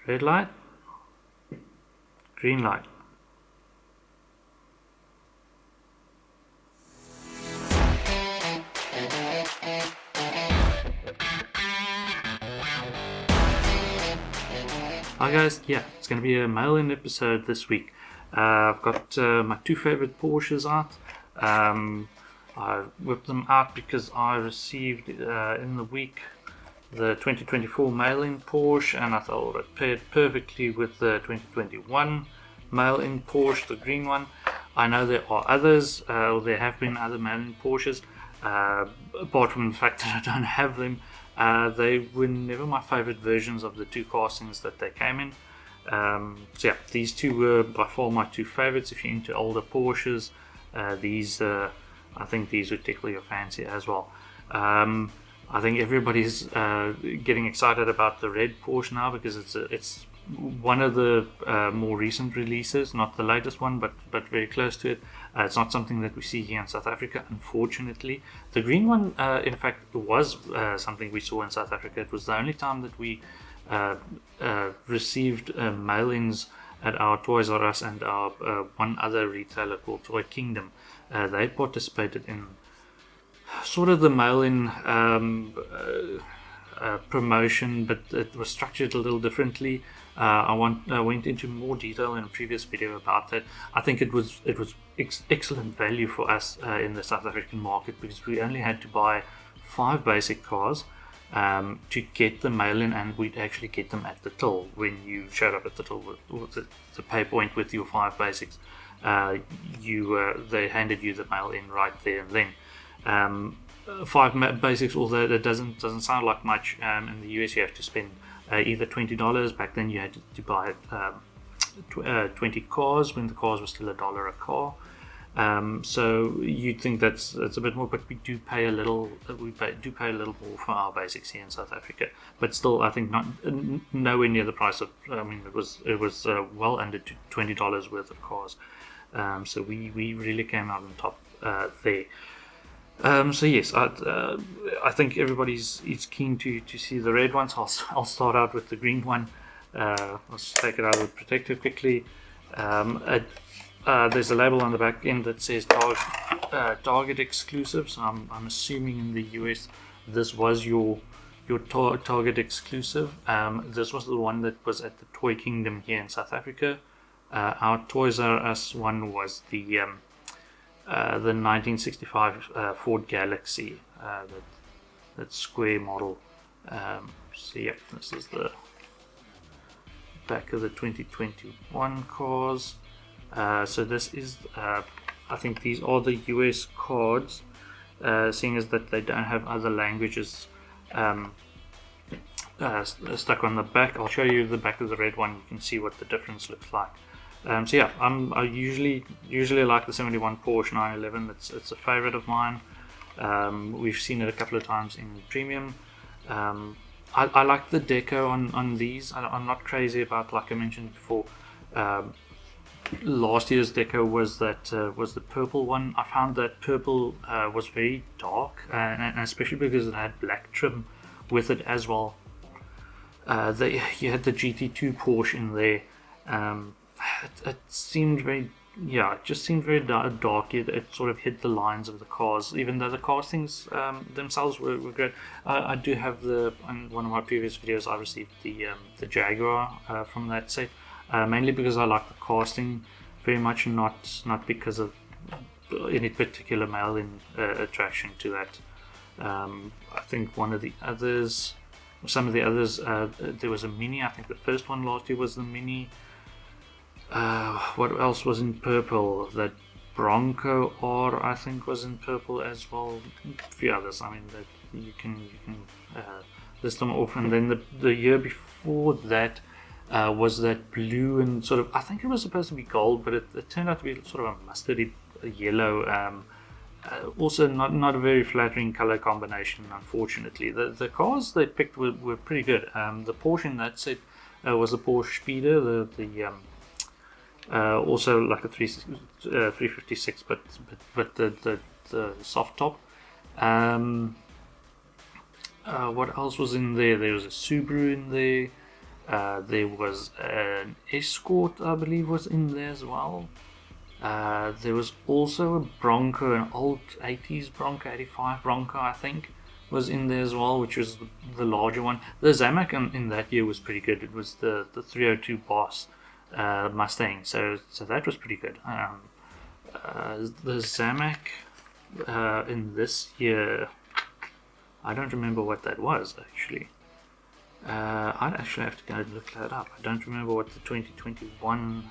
Red light, green light. Hi guys, yeah, it's going to be a mail-in episode this week. I've got my two favorite Porsches out. I whipped them out because I received in the week the 2024 mail-in Porsche, and I thought it paired perfectly with the 2021 mail-in Porsche, the green one. I know there are others, or there have been other mail-in Porsches, apart from the fact that I don't have them. They were never my favorite versions of the two castings that they came in. So yeah, these two were by far my two favorites. If you're into older Porsches, I think these would tickle your fancy as well. I think everybody's getting excited about the red Porsche now because it's one of the more recent releases, not the latest one, but very close to it. It's not something that we see here in South Africa, unfortunately. The green one, in fact, was something we saw in South Africa. It was the only time that we received mail-ins at our Toys R Us and our one other retailer called Toy Kingdom. They participated in sort of the mail-in promotion, but it was structured a little differently. I went into more detail in a previous video about that. I think it was excellent value for us in the South African market because we only had to buy 5 basic cars to get the mail-in, and we'd actually get them at the till. When you showed up at the till with the pay point with your 5 basics, they handed you the mail-in right there and then. 5 basics, although it doesn't sound like much. In the US you have to spend either $20. Back then you had to buy 20 cars when the cars were still $1 a car. So you'd think that's a bit more, but we do pay a little. We do pay a little more for our basics here in South Africa, but still, I think nowhere near the price of. I mean, it was well under $20 worth of cars. So we really came out on top there. So yes, I think everybody's keen to see the red ones. I'll start out with the green one. Let's take it out of the protector quickly. There's a label on the back end that says Target exclusive. So I'm assuming in the US this was your Target exclusive. This was the one that was at the Toy Kingdom here in South Africa. Our Toys R Us one was the 1965 Ford Galaxy, that square model. So yeah, this is the back of the 2021 cars. So this is, I think these are the US cards, seeing as that they don't have other languages stuck on the back. I'll show you the back of the red one. You can see what the difference looks like. So yeah, I usually like the 71 Porsche 911. It's a favorite of mine. We've seen it a couple of times in premium. I like the deco on these. I'm not crazy about, like I mentioned before, last year's deco was the purple one. I found that purple was very dark, and especially because it had black trim with it as well. You had the GT2 Porsche in there. It seemed very, it just seemed very dark. It sort of hid the lines of the cars, even though the castings themselves were great. I do have on one of my previous videos, I received the Jaguar from that set, mainly because I like the casting very much, not because of any particular mail-in attraction to that. I think some of the others, there was a Mini. I think the first one last year was the Mini. What else was in purple? That Bronco R, I think, was in purple as well. A few others. I mean, that you can list them off. And then the year before that was that blue and sort of, I think it was supposed to be gold, but it turned out to be sort of a mustardy yellow. Also, not a very flattering color combination, unfortunately. The cars they picked were pretty good. The Porsche in that set was the Porsche Speeder, also like a 356, but the soft top. What else was in there? There was a Subaru in there. There was an Escort, I believe, was in there as well. There was also a Bronco, an old 80s Bronco, 85 Bronco, I think, was in there as well, which was the larger one. The Zamak in that year was pretty good. It was the 302 Boss Mustang, so that was pretty good. The Zamak in this year, I don't remember what that was actually. I'd actually have to go and look that up. I don't remember what the 2021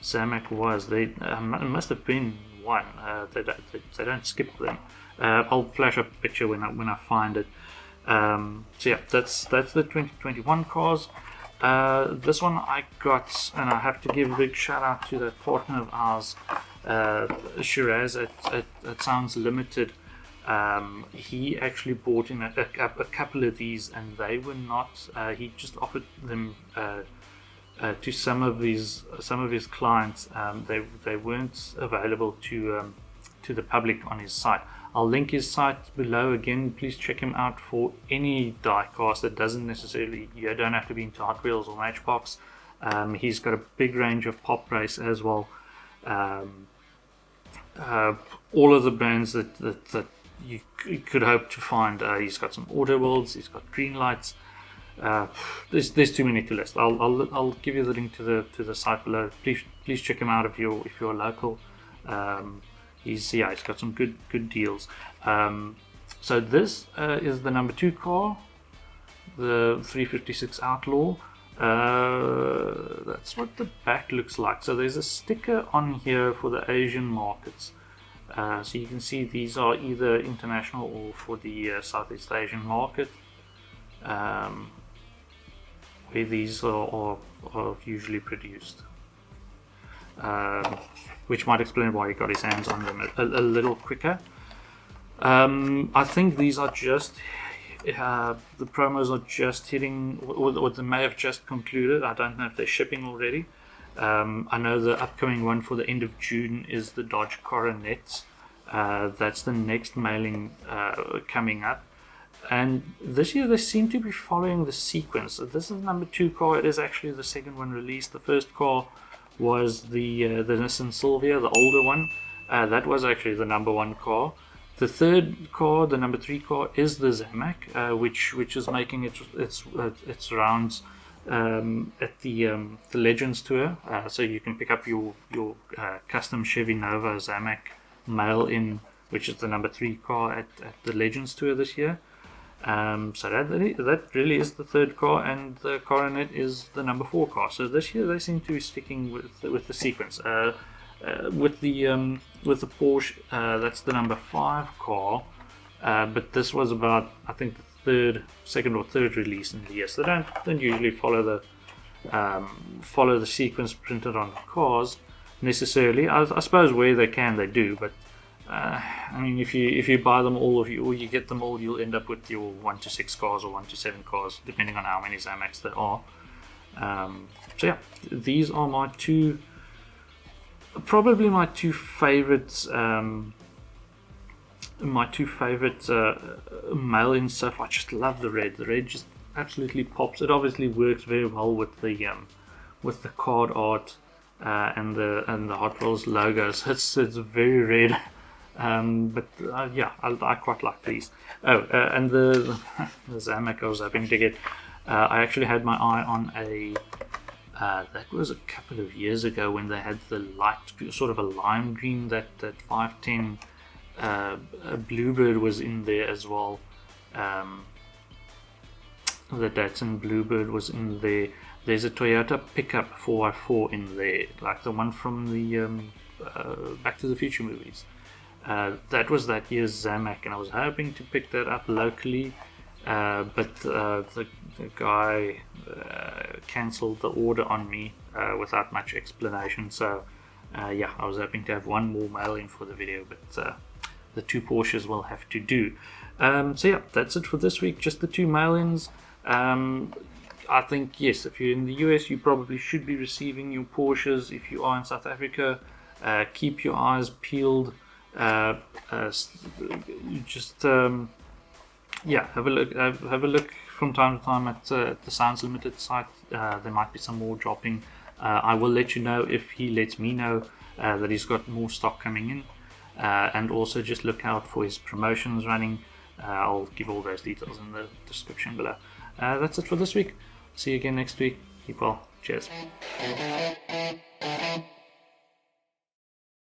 Zamak was. They must have been one. They don't skip them. I'll flash up a picture when I find it. So yeah, that's the 2021 cars. This one I got, and I have to give a big shout out to that partner of ours, Shiraz at Sounds Limited. He actually bought in a couple of these, and they were not. He just offered them to some of his clients. They weren't available to the public on his site. I'll link his site below. Again, please check him out for any diecast that doesn't necessarily, you don't have to be into Hot Wheels or Matchbox. He's got a big range of pop race as well. All of the brands that you could hope to find. He's got some Auto Worlds, he's got Green Lights. There's too many to list. I'll give you the link to the site below. Please check him out if you're local. He's got some good deals. So this is the number 2 car, the 356 Outlaw. That's what the back looks like. So there's a sticker on here for the Asian markets. So you can see these are either international or for the Southeast Asian market, where these are usually produced. Which might explain why he got his hands on them a little quicker. I think these are just the promos are just hitting, or they may have just concluded. I don't know if they're shipping already. I know the upcoming one for the end of June is the Dodge Coronet. That's the next mailing coming up. And this year they seem to be following the sequence. So this is number 2 car. It is actually the second one released. The first car was the Nissan Silvia, the older one. That was actually the number 1 car. The third car, the number 3 car, is the Zamak, which is making its rounds at the Legends Tour. So you can pick up your custom Chevy Nova Zamak mail-in, which is the number 3 car at the Legends Tour this year. So that really is the third car, and the Coronet is the number 4 car. So this year they seem to be sticking with the sequence. With the Porsche, that's the number 5 car, but this was about, I think, the second or third release in the year. So they don't usually follow the sequence printed on the cars necessarily. I suppose where they can, they do, but. I mean, if you buy them all, or you get them all, you'll end up with your 1 to 6 cars or 1 to 7 cars, depending on how many Zamaks there are. So yeah, these are probably my two favorites. My two favorite mail-in stuff. I just love the red. The red just absolutely pops. It obviously works very well with the card art and the Hot Wheels logos. It's very red. But yeah, I quite like these. And the Zamak I was hoping to get. I actually had my eye on that was a couple of years ago when they had the light, sort of a lime green, that 510 Bluebird was in there as well. The Datsun Bluebird was in there. There's a Toyota pickup 4x4 in there, like the one from the Back to the Future movies. That was that year's Zamak, and I was hoping to pick that up locally, but the guy cancelled the order on me without much explanation. So yeah, I was hoping to have one more mail-in for the video, but the 2 Porsches will have to do. So yeah, that's it for this week. Just the 2 mail-ins. I think, yes, if you're in the US, you probably should be receiving your Porsches. If you are in South Africa, keep your eyes peeled. Yeah, have a look from time to time at the Sounds Limited site. There might be some more dropping. I will let you know if he lets me know that he's got more stock coming in. And also just look out for his promotions running. I'll give all those details in the description below. That's it for this week. See you again next week. Keep well. Cheers.